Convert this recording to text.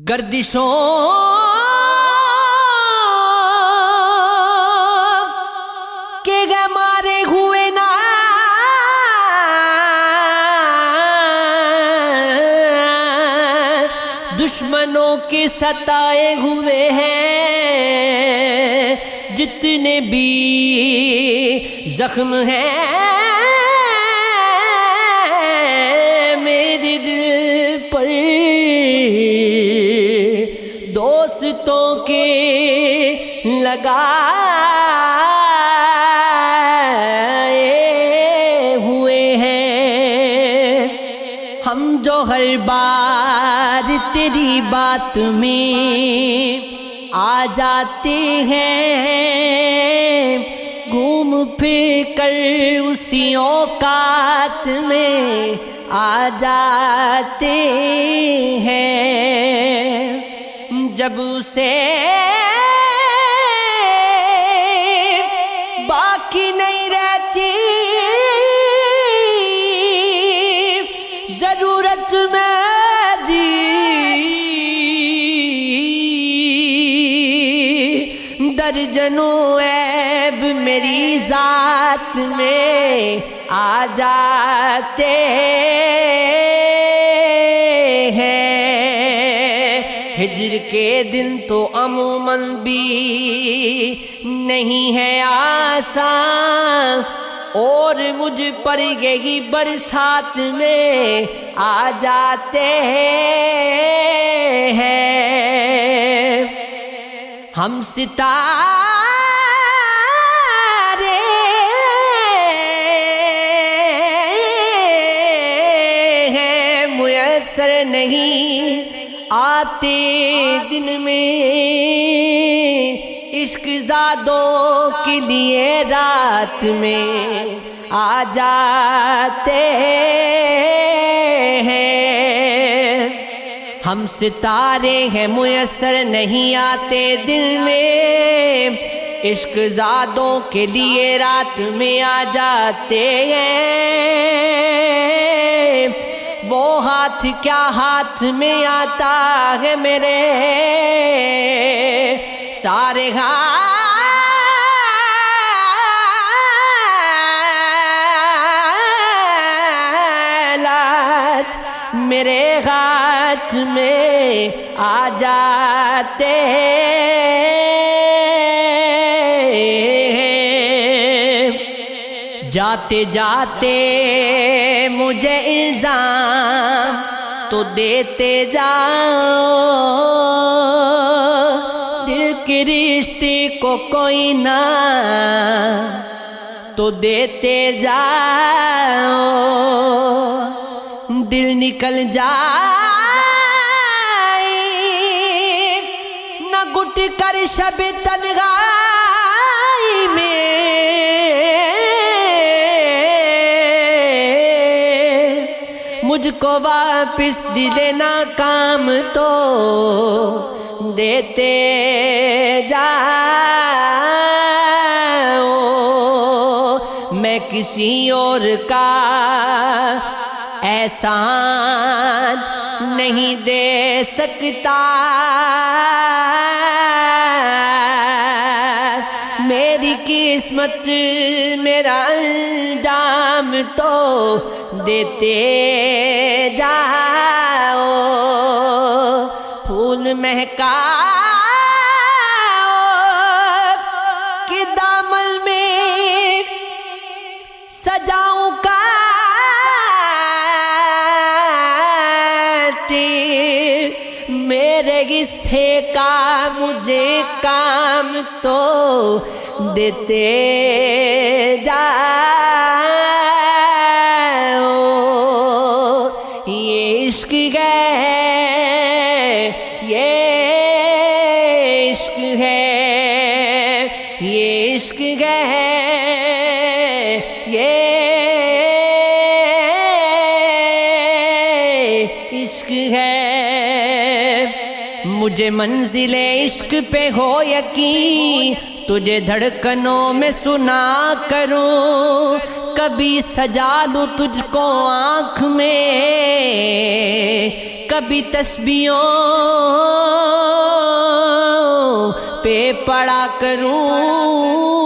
گردشوں کے گئے مارے ہوئے نا دشمنوں کے ستائے ہوئے ہیں جتنے بھی زخم ہیں میرے دل پر دوستوں کے لگائے ہوئے ہیں ہم جو ہر بار تیری بات میں آ جاتے ہیں گھوم پھر کر اسی اوقات میں آ جاتے ہیں جب اسے باقی نہیں رہتی ضرورت میری درجنوں عیب میری ذات میں آ جاتے ہیں ہجر کے دن تو عموماً بھی نہیں ہے آسان اور مجھ پر یہی برسات میں آ جاتے ہیں ہم ستارے ہیں میسر نہیں آتے دن میں عشق زادوں کے لیے رات میں آ جاتے ہیں ہم ستارے ہیں میسر نہیں آتے دل میں عشق زادوں کے لیے رات میں آ جاتے ہیں وہ ہاتھ کیا ہاتھ میں آتا ہے میرے سارے حالات میرے ہاتھ میں آ جاتے ہیں جاتے جاتے مجھے الزام تو دیتے جاؤ دل کے رشتے کو کوئی نہ تو دیتے جاؤ دل نکل جائے نہ گھٹ کر شب تنہائی میں مجھ کو واپس دل ناکام تو دیتے جاؤ میں کسی اور کا احسان نہیں دے سکتا میری قسمت میرا انجام تو دیتے جاؤ پھول مہکا کہ دامن میں سجاؤں کا میرے حصے کا مجھے کام تو دیتے جاؤ یہ عشق ہے یہ عشق ہے یہ عشق ہے یہ عشق ہے مجھے منزل عشق پہ ہو یقین تجھے دھڑکنوں میں سنا کروں کبھی سجا لوں تجھ کو آنکھ میں کبھی تسبیحوں پہ پڑا کروں